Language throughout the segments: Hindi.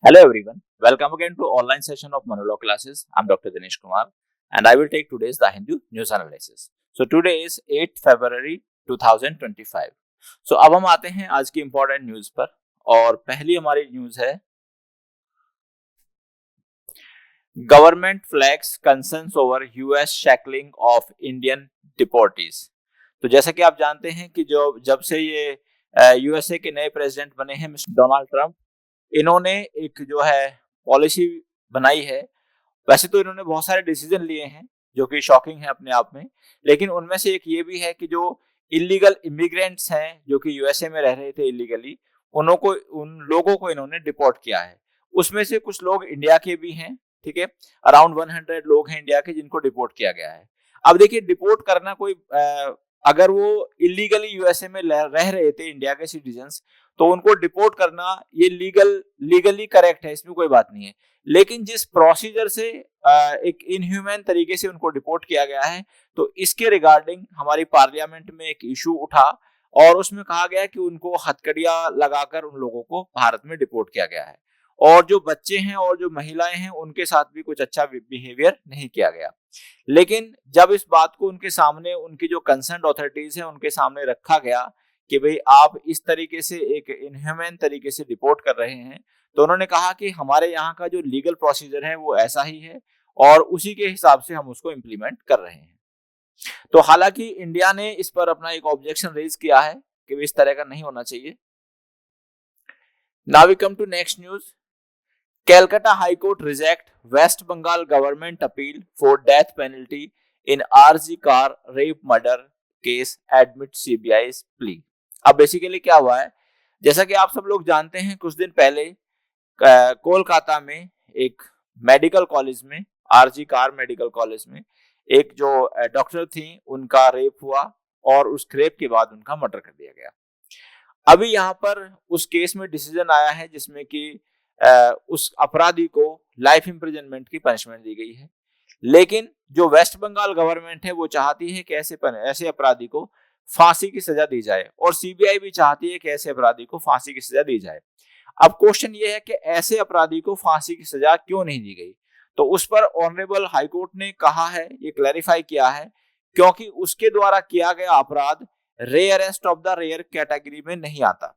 Hello everyone, welcome again to online session of Monologue classes. I'm Dr. Dinesh Kumar and I will take today's The Hindu news analysis. So today is 8th February 2025. So अब हम आते हैं आज की इंपॉर्टेंट न्यूज पर और पहली हमारी न्यूज है government flags concerns over US shackling of Indian deportees. तो जैसा कि आप जानते हैं कि जो जब से ये यूएसए के नए प्रेसिडेंट बने हैं मिस्टर डोनाल्ड ट्रंप, इन्होंने एक जो है पॉलिसी बनाई है। वैसे तो इन्होंने बहुत सारे डिसीजन लिए हैं जो कि शॉकिंग है अपने आप में, लेकिन उनमें से एक ये भी है कि जो इलीगल इमिग्रेंट्स हैं जो कि यूएसए में रह रहे थे इलीगली, उन लोगों को इन्होंने डिपोर्ट किया है। उसमें से कुछ लोग इंडिया के भी हैं, ठीक है। अराउंड 100 लोग हैं इंडिया के जिनको डिपोर्ट किया गया है। अब देखिए, डिपोर्ट करना कोई अगर वो इलीगली यूएसए में रह रहे थे इंडिया के सिटीजन्स, तो उनको डिपोर्ट करना ये लीगली करेक्ट है, इसमें कोई बात नहीं है। लेकिन जिस प्रोसीजर से एक इनह्यूमन तरीके से उनको डिपोर्ट किया गया है, तो इसके रिगार्डिंग हमारी पार्लियामेंट में एक इशू उठा और उसमें कहा गया कि उनको हथकड़ियां लगाकर उन लोगों को भारत में डिपोर्ट किया गया है। और जो बच्चे हैं और जो महिलाएं हैं उनके साथ भी कुछ अच्छा बिहेवियर नहीं किया गया। लेकिन जब इस बात को उनके सामने उनकी जो कंसर्न अथॉरिटीज है उनके सामने रखा गया कि भाई आप इस तरीके से एक इनह्यूमन तरीके से रिपोर्ट कर रहे हैं, तो उन्होंने कहा कि हमारे यहाँ का जो लीगल प्रोसीजर है वो ऐसा ही है और उसी के हिसाब से हम उसको इम्प्लीमेंट कर रहे हैं। तो हालांकि इंडिया ने इस पर अपना एक ऑब्जेक्शन रेज किया है कि इस तरह का नहीं होना चाहिए। Now we come to next news. Calcutta High Court reject West Bengal government appeal for death penalty in RG car rape murder case admit CBI's plea। अब बेसिकली क्या हुआ है, जैसा कि आप सब लोग जानते हैं, कुछ दिन पहले कोलकाता में एक मेडिकल कॉलेज में, आरजी कार मेडिकल कॉलेज में एक जो डॉक्टर थी उनका रेप हुआ और उस रेप के बाद उनका मर्डर कर दिया गया। अभी यहाँ पर उस केस में डिसीजन आया है जिसमें कि उस अपराधी को लाइफ इम्प्रिजनमेंट की पनिशमेंट दी गई है। लेकिन जो वेस्ट बंगाल गवर्नमेंट है वो चाहती है कि ऐसे अपराधी को फांसी की सजा दी जाए और सीबीआई भी चाहती है कि ऐसे अपराधी को फांसी की सजा दी जाए। अब क्वेश्चन ये है कि ऐसे अपराधी को फांसी की सजा क्यों नहीं दी गई, तो उस पर ऑनरेबल हाईकोर्ट ने कहा है, ये क्लैरिफाई किया है, क्योंकि उसके द्वारा किया गया अपराध rarest of the rare category में नहीं आता।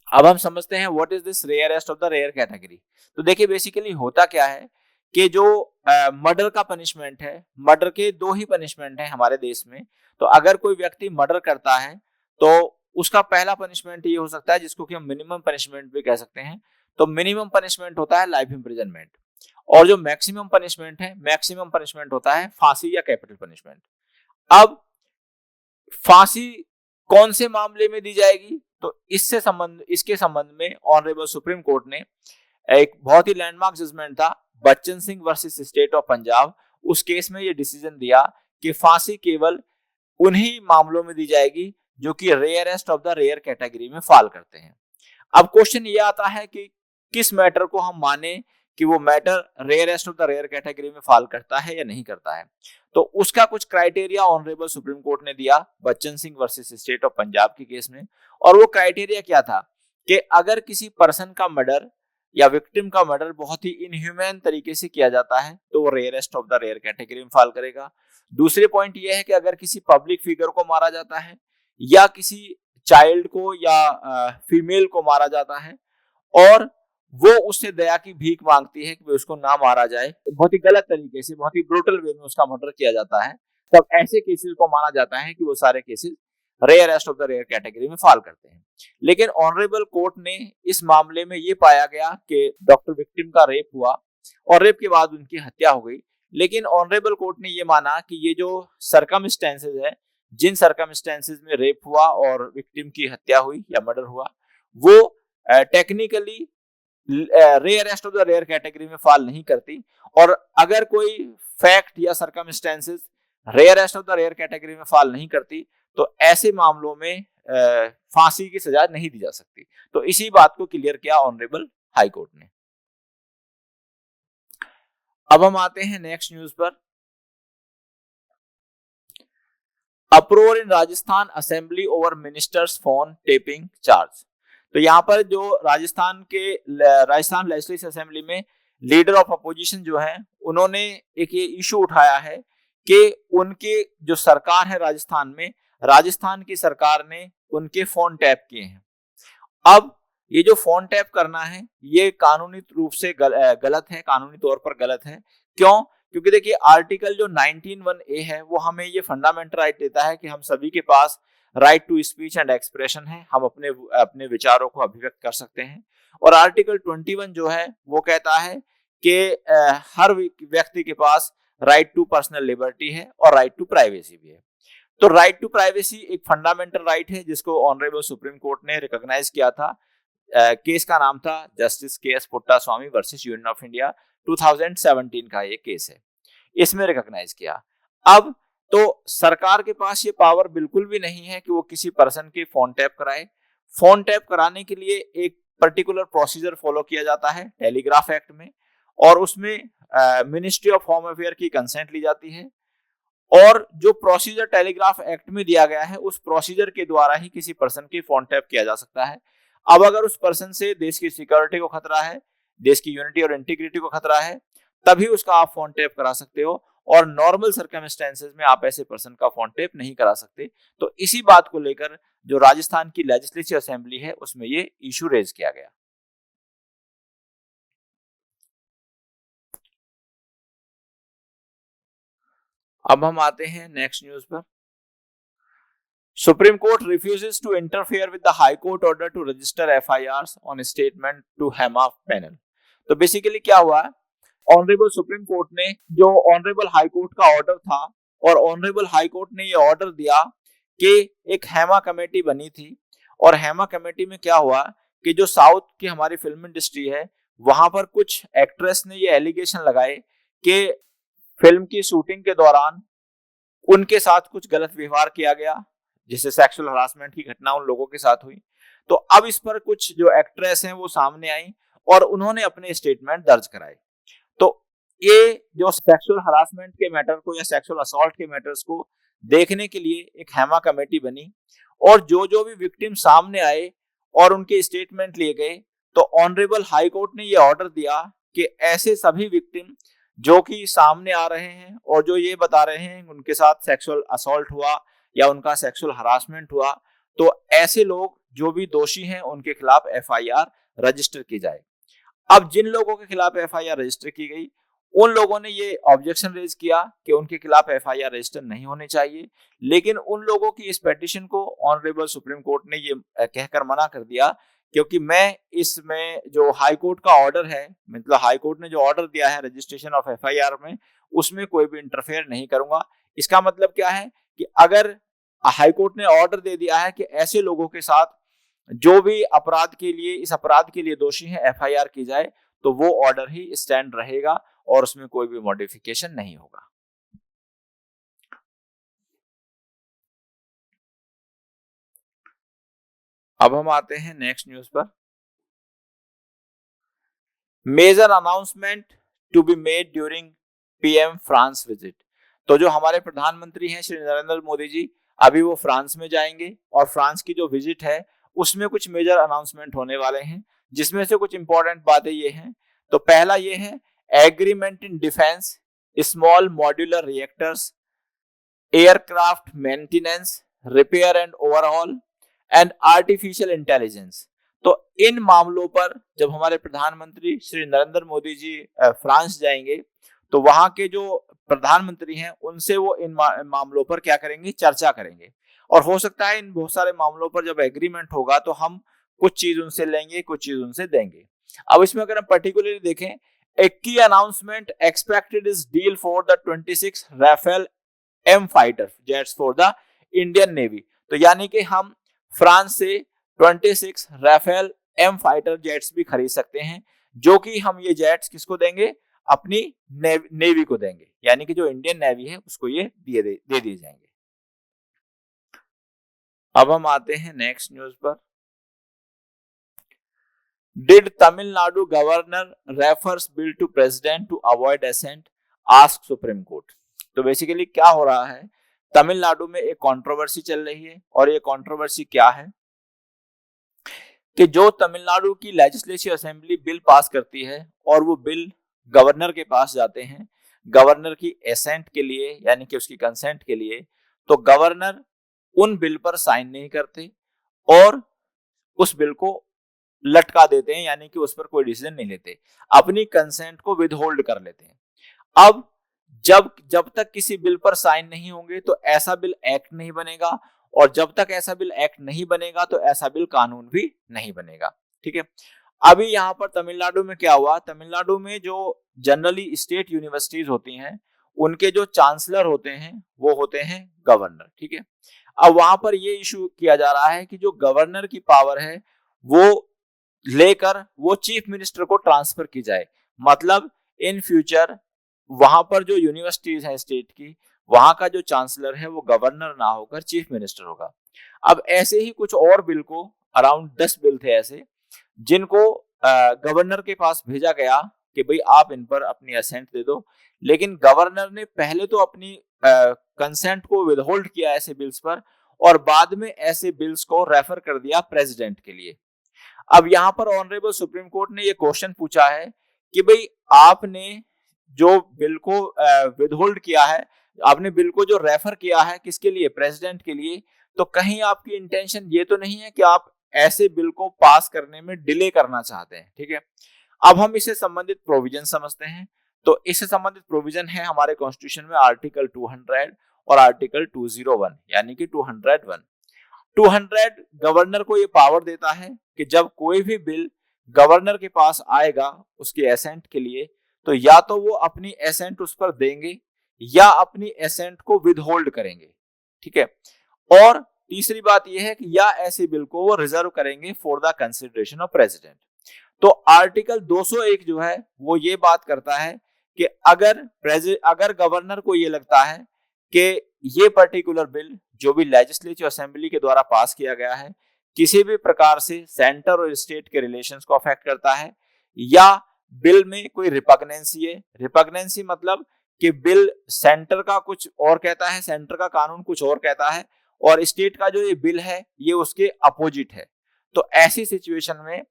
अब हम समझते हैं what is this rarest of the rare category. तो देखिए बेसिकली होता क्या है कि जो मर्डर का पनिशमेंट है, मर्डर के दो ही पनिशमेंट है हमारे देश में। तो अगर कोई व्यक्ति मर्डर करता है तो उसका पहला पनिशमेंट ये हो सकता है जिसको कि हम मिनिमम पनिशमेंट भी कह सकते हैं। तो मिनिमम पनिशमेंट होता है लाइफ इम्प्रिजनमेंट, और जो मैक्सिमम पनिशमेंट है, मैक्सिमम पनिशमेंट होता है फांसी या कैपिटल पनिशमेंट। अब फांसी कौन से मामले में दी जाएगी, तो इसके संबंध में ऑनरेबल सुप्रीम कोर्ट ने एक बहुत ही लैंडमार्क जजमेंट था, Bachchan Singh versus state of Punjab. उस केस में ये डिसीजन दिया कि फांसी केवल उन्हीं मामलों में दी जाएगी जो कि rarest of the rare category में फॉल करते हैं। अब क्वेश्चन ये आता है कि किस मैटर को हम माने कि वो matter rarest of the rare category में फॉल करता है या नहीं करता है। तो उसका कुछ क्राइटेरिया ऑनरेबल सुप्रीम कोर्ट ने दिया Bachchan Singh versus state of Punjab के केस में। और वो क्राइटेरिया क्या था कि अगर किसी पर्सन का मर्डर या विक्टिम का मर्डर बहुत ही इनह्यूमन तरीके से किया जाता है तो वो rarest of the rare category में फॉल करेगा। दूसरे पॉइंट ये है कि अगर किसी पब्लिक फिगर को मारा जाता है या किसी चाइल्ड को या फीमेल को मारा जाता है और वो उससे दया की भीख मांगती है कि उसको ना मारा जाए, बहुत ही गलत तरीके से, बहुत ही ब्रूटल वे में उसका मर्डर किया जाता है, तब ऐसे केसेस को माना जाता है कि वो सारे cases rarest of the rare category में फॉल करते हैं। लेकिन ऑनरेबल कोर्ट ने इस मामले में ये पाया गया कि डॉक्टर विक्टिम का रेप हुआ और रेप के बाद उनकी हत्या हो गई। लेकिन ऑनरेबल कोर्ट ने ये माना कि ये जो सर्कमस्टेंसेस है, जिन सर्कमस्टेंसेस में रेप हुआ और विक्टिम की हत्या हुई या मर्डर हुआ, वो technically rarest of the rare category में फॉल नहीं करती। और अगर कोई फैक्ट या circumstances rarest of the rare category में फॉल नहीं करती तो ऐसे मामलों में फांसी की सजा नहीं दी जा सकती। तो इसी बात को क्लियर किया ऑनरेबल हाई कोर्ट ने। अब हम आते हैं नेक्स्ट न्यूज पर। Uproar in Rajasthan assembly over ministers phone tapping charge. तो यहाँ पर जो राजस्थान लेजिस्लेटिव असेंबली में लीडर ऑफ अपोजिशन जो है, उन्होंने एक ये इशू उठाया है कि उनके जो सरकार है राजस्थान की सरकार ने उनके फोन टैप किए हैं। अब ये जो फोन टैप करना है ये कानूनी रूप से गलत है, कानूनी तौर पर गलत है। क्यों? क्योंकि देखिए आर्टिकल जो 19(1)(a) है वो हमें ये फंडामेंटल राइट देता है कि हम सभी के पास right to speech and expression है, हम अपने अपने विचारों को अभिव्यक्त कर सकते हैं। और आर्टिकल 21 जो है वो कहता है कि हर व्यक्ति के पास राइट टू पर्सनल लिबर्टी है और राइट टू प्राइवेसी भी है। तो राइट टू प्राइवेसी एक फंडामेंटल राइट है जिसको ऑनरेबल सुप्रीम कोर्ट ने रिकॉग्नाइज किया था। केस का नाम था justice KS. Puttaswamy versus union of India, 2017 का ये केस है, इसमें रिकॉग्नाइज किया। अब तो सरकार के पास ये पावर बिल्कुल भी नहीं है कि वो किसी पर्सन के फोन टैप कराए। फोन टैप कराने के लिए एक पर्टिकुलर प्रोसीजर फॉलो किया जाता है टेलीग्राफ एक्ट में, और उसमें मिनिस्ट्री ऑफ होम अफेयर की कंसेंट ली जाती है। और जो प्रोसीजर टेलीग्राफ एक्ट में दिया गया है उस प्रोसीजर के द्वारा ही किसी पर्सन की फोन टैप किया जा सकता है। अब अगर उस पर्सन से देश की सिक्योरिटी को खतरा है, देश की यूनिटी और इंटीग्रिटी को खतरा है, तभी उसका आप फोन टैप करा सकते हो, और नॉर्मल सर्कमस्टेंसेस में आप ऐसे पर्सन का फोन टैप नहीं करा सकते। तो इसी बात को लेकर जो राजस्थान की लेजिस्लेटिव असेंबली है उसमें ये इशू रेज किया गया। अब हम आते हैं नेक्स्ट न्यूज पर। Supreme Court refuses to interfere with the High Court order to register FIRs on statement to HEMA panel। तो बेसिकली क्या हुआ, ऑनरेबल सुप्रीम कोर्ट ने जो ऑनरेबल हाई कोर्ट का ऑर्डर था, और ऑनरेबल हाई कोर्ट ने ये ऑर्डर दिया कि एक हेमा कमेटी बनी थी, और हेमा कमेटी में क्या हुआ कि जो साउथ की हमारी फिल्म इंडस्ट्री है वहां पर कुछ एक्ट्रेस ने ये एलिगेशन लगाए कि फिल्म की शूटिंग के दौरान उनके साथ कुछ गलत व्यवहार किया गया, जिससे सेक्सुअल हरासमेंट की घटना उन लोगों के साथ हुई। तो अब इस पर कुछ जो एक्ट्रेस हैं वो सामने आई और उन्होंने अपने स्टेटमेंट दर्ज कराए। तो ये जो सेक्सुअल हरासमेंट के मैटर को या सेक्सुअल असॉल्ट के मैटर्स को देखने के लिए एक हेमा कमेटी बनी, और जो जो भी विक्टिम सामने आए और उनके स्टेटमेंट लिए गए, तो ऑनरेबल हाई कोर्ट ने ये ऑर्डर दिया कि ऐसे सभी विक्टिम जो कि सामने आ रहे हैं और जो ये बता रहे हैं उनके साथ सेक्सुअल असॉल्ट हुआ या उनका सेक्सुअल हरासमेंट हुआ, तो ऐसे लोग जो भी दोषी हैं उनके खिलाफ एफआईआर रजिस्टर की जाए। अब जिन लोगों के खिलाफ एफआईआर रजिस्टर की गई उन लोगों ने ये ऑब्जेक्शन रेज किया कि उनके खिलाफ एफआईआर रजिस्टर नहीं होने चाहिए, लेकिन उन लोगों की इस पेटिशन को ऑनरेबल सुप्रीम कोर्ट ने ये कहकर मना कर दिया, क्योंकि मैं इसमें जो हाई कोर्ट का ऑर्डर है, मतलब हाई कोर्ट ने जो ऑर्डर दिया है रजिस्ट्रेशन ऑफ एफआईआर में, उसमें कोई भी इंटरफेयर नहीं करूंगा। इसका मतलब क्या है कि अगर हाई कोर्ट ने ऑर्डर दे दिया है कि ऐसे लोगों के साथ जो भी अपराध के लिए इस अपराध के लिए दोषी हैं एफआईआर की जाए, तो वो ऑर्डर ही स्टैंड रहेगा और उसमें कोई भी मॉडिफिकेशन नहीं होगा। अब हम आते हैं नेक्स्ट न्यूज पर। Major announcement to be made during PM France visit. तो जो हमारे प्रधानमंत्री हैं श्री नरेंद्र मोदी जी, अभी वो फ्रांस में जाएंगे और फ्रांस की जो विजिट है उसमें कुछ मेजर अनाउंसमेंट होने वाले हैं, जिसमें से कुछ इंपॉर्टेंट बातें ये हैं। तो पहला ये है agreement in defence, small modular reactors, aircraft maintenance, repair and overall and artificial intelligence. तो इन मामलों पर जब हमारे प्रधानमंत्री श्री नरेंद्र मोदी जी फ्रांस जाएंगे, तो वहां के जो प्रधानमंत्री हैं उनसे वो इन मामलों पर क्या करेंगे, चर्चा करेंगे। और हो सकता है इन बहुत सारे मामलों पर जब एग्रीमेंट होगा तो हम कुछ चीज उनसे लेंगे, कुछ चीज उनसे देंगे। अब इसमें अगर हम पर्टिकुलरली देखें, एक की announcement expected is deal for the 26 Rafale M fighter jets for the Indian navy. तो यानी कि हम फ्रांस से 26 राफेल एम फाइटर जेट्स भी खरीद सकते हैं, जो कि हम ये जेट्स किसको देंगे, अपनी नेवी को देंगे, यानी कि जो इंडियन नेवी है उसको ये दे दिए जाएंगे। अब हम आते हैं नेक्स्ट न्यूज पर। Did Tamil Nadu governor refers bill to president to avoid assent, ask Supreme Court. तो बेसिकली क्या हो रहा है, तमिलनाडु में एक कंट्रोवर्सी चल रही है, और ये कंट्रोवर्सी क्या है कि जो तमिलनाडु की लेजिस्लेटिव असेंबली बिल पास करती है और वो बिल गवर्नर के पास जाते हैं गवर्नर की एसेंट के लिए, यानी कि उसकी कंसेंट के लिए, तो गवर्नर उन बिल पर साइन नहीं करते और उस बिल को लटका देते हैं, यानी कि उस पर कोई डिसीजन नहीं लेते, अपनी कंसेंट को विदहोल्ड कर लेते हैं। अब जब जब तक किसी बिल पर साइन नहीं होंगे तो ऐसा बिल एक्ट नहीं बनेगा, और जब तक ऐसा बिल एक्ट नहीं बनेगा तो ऐसा बिल कानून भी नहीं बनेगा। ठीक है। अभी यहाँ पर तमिलनाडु में क्या हुआ, तमिलनाडु में जो जनरली स्टेट यूनिवर्सिटीज होती हैं उनके जो चांसलर होते हैं वो होते हैं गवर्नर। ठीक है। अब वहां पर ये इशू किया जा रहा है कि जो गवर्नर की पावर है वो लेकर वो चीफ मिनिस्टर को ट्रांसफर की जाए। मतलब इन फ्यूचर वहां पर जो यूनिवर्सिटीज है स्टेट की, वहां का जो चांसलर है वो गवर्नर ना होकर चीफ मिनिस्टर होगा। अब ऐसे ही कुछ और बिल को, अराउंड 10 बिल थे ऐसे, जिनको गवर्नर के पास भेजा गया कि भाई आप इन पर अपनी असेंट दे दो, लेकिन गवर्नर ने पहले तो अपनी कंसेंट को विदहोल्ड किया ऐसे बिल्स पर, और बाद में ऐसे बिल्स को रेफर कर दिया प्रेसिडेंट के लिए। अब यहाँ पर ऑनरेबल सुप्रीम कोर्ट ने ये क्वेश्चन पूछा है कि भाई आपने जो बिल को विदहोल्ड किया है, आपने बिल को जो रेफर किया है किसके लिए, प्रेसिडेंट के लिए, तो कहीं आपकी इंटेंशन ये तो नहीं है कि आप ऐसे बिल को पास करने में डिले करना चाहते हैं। ठीक है। अब हम इससे संबंधित प्रोविजन समझते हैं। तो इससे संबंधित प्रोविजन है हमारे कॉन्स्टिट्यूशन में आर्टिकल 200 और आर्टिकल 201, यानी कि 201। 200 गवर्नर को ये पावर देता है कि जब कोई भी बिल गवर्नर के पास आएगा उसके एसेंट के लिए, तो या तो वो अपनी एसेंट उस पर देंगे या अपनी एसेंट को विदहोल्ड करेंगे। ठीक है। और तीसरी बात यह है कि या ऐसे बिल को वो रिजर्व करेंगे for the consideration of president. तो आर्टिकल 201 जो है वो ये बात करता है कि अगर गवर्नर को ये लगता है कि ये पर्टिकुलर बिल जो भी लेजिस्लेटिव असेंबली के द्वारा पास किया गया है किसी भी प्रकार से सेंटर और स्टेट के रिलेशंस को अफेक्ट करता है, या बिल में कोई रिपग्नेंसी है, रिपग्नेंसी मतलब कि बिल सेंटर का कुछ और कहता है, सेंटर का कानून कुछ और कहता है, और स्टेट का जो ये बिल है ये उसके अपोजिट है, तो ऐसी सिचुएशन में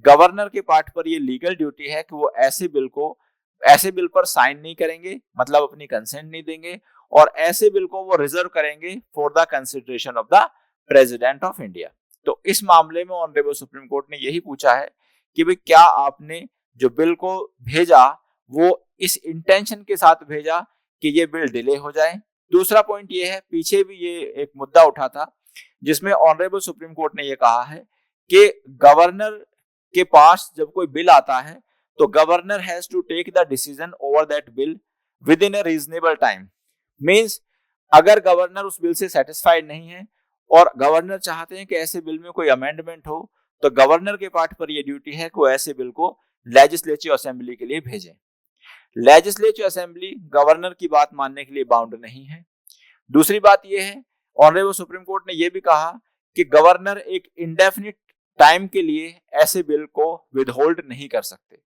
गवर्नर के पार्ट पर ये लीगल ड्यूटी है कि वो ऐसे बिल पर साइन नहीं करेंगे, मतलब अपनी कंसेंट नहीं देंगे, और ऐसे बिल को वो रिजर्व करेंगे for the consideration of the president of India. तो इस मामले में ऑनरेबल सुप्रीम कोर्ट ने यही पूछा है कि भाई क्या आपने जो बिल को भेजा वो इस इंटेंशन के साथ भेजा कि ये बिल डिले हो जाए। दूसरा पॉइंट ये है, पीछे भी ये एक मुद्दा उठा था जिसमें ऑनरेबल सुप्रीम कोर्ट ने ये कहा है कि गवर्नर के पास जब कोई बिल आता है तो governor has to take the decision over that bill within a reasonable time. Means अगर गवर्नर उस बिल से सेटिस्फाइड नहीं है और गवर्नर चाहते हैं कि ऐसे बिल में कोई अमेंडमेंट हो, तो गवर्नर के पार्ट पर यह ड्यूटी है कि वो ऐसे बिल को लेजिस्लेटिव असेंबली के लिए भेजें। लेजिस्लेटिव असेंबली गवर्नर की बात मानने के लिए बाउंड नहीं है। दूसरी बात यह है, ऑनरेबल सुप्रीम कोर्ट ने यह भी कहा कि गवर्नर एक इंडेफिनिट टाइम के लिए ऐसे बिल को विदहोल्ड नहीं कर सकते,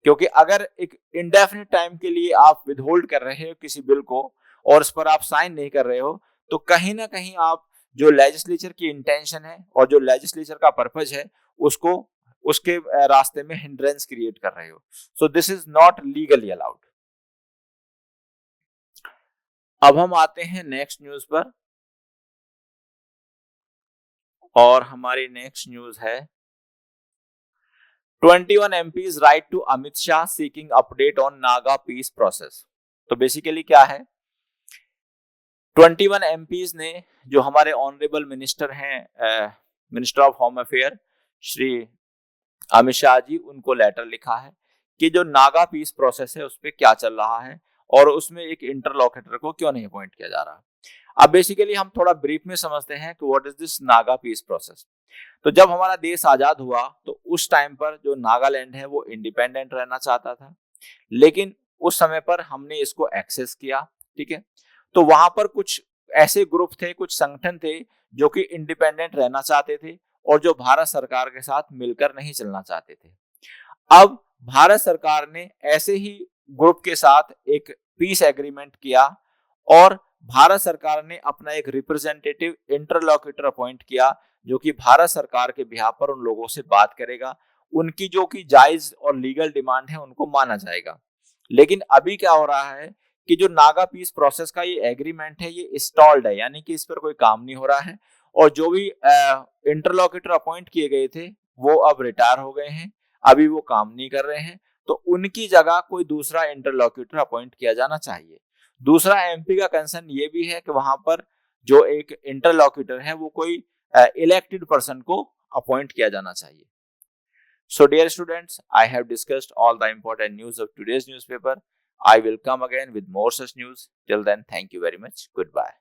क्योंकि अगर एक इंडेफिनिट टाइम के लिए आप विदहोल्ड कर रहे हो किसी बिल को और उस पर आप साइन नहीं कर रहे हो, तो कहीं ना कहीं आप जो लेजिस्लेचर की इंटेंशन है और जो लेजिस्लेचर का पर्पज है उसको उसके रास्ते में हिंड्रेंस क्रिएट कर रहे हो। So this is not legally allowed. अब हम आते हैं नेक्स्ट न्यूज पर, और हमारी नेक्स्ट न्यूज है 21 MPs write to Amit Shah seeking update on Naga peace process. तो बेसिकली क्या है, 21 MPs ने जो हमारे ऑनरेबल मिनिस्टर हैं, minister of home affair Shri Amit Shah ji, उनको लेटर लिखा है कि जो नागा पीस प्रोसेस है उस पर क्या चल रहा है और उसमें एक इंटरलॉकेटर को क्यों नहीं अपॉइंट किया जा रहा। अब बेसिकली हम थोड़ा ब्रीफ में समझते हैं कि what is this Naga peace process. तो जब हमारा देश आजाद हुआ तो उस टाइम पर जो नागालैंड है वो इंडिपेंडेंट रहना चाहता था, लेकिन उस समय पर हमने इसको एक्सेस किया। ठीक है। तो वहां पर कुछ ऐसे ग्रुप थे, कुछ संगठन थे जो कि इंडिपेंडेंट रहना चाहते थे और जो भारत सरकार के साथ मिलकर नहीं चलना चाहते थे। अब भारत सरकार ने ऐसे ही ग्रुप के साथ एक पीस एग्रीमेंट किया और भारत सरकार ने अपना एक रिप्रेजेंटेटिव इंटरलॉक्यूटर अपॉइंट किया जो कि भारत सरकार के बिहाफ पर उन लोगों से बात करेगा, उनकी जो कि जायज और लीगल डिमांड है उनको माना जाएगा। लेकिन अभी क्या हो रहा है कि जो नागा पीस प्रोसेस का ये एग्रीमेंट है ये स्टॉल्ड है, यानी कि इस पर कोई काम नहीं हो रहा है। और जो भी इंटरलॉक्यूटर अपॉइंट किए गए थे वो अब रिटायर हो गए हैं, अभी वो काम नहीं कर रहे हैं, तो उनकी जगह कोई दूसरा इंटरलॉक्यूटर अपॉइंट किया जाना चाहिए। दूसरा एमपी का कंसर्न ये भी है कि वहां पर जो एक इंटरलॉक्यूटर है वो कोई इलेक्टेड पर्सन को अपॉइंट किया जाना चाहिए। So dear students, I have discussed all the important news of today's newspaper. I will come again with more such news. Till then, thank you very much. Goodbye.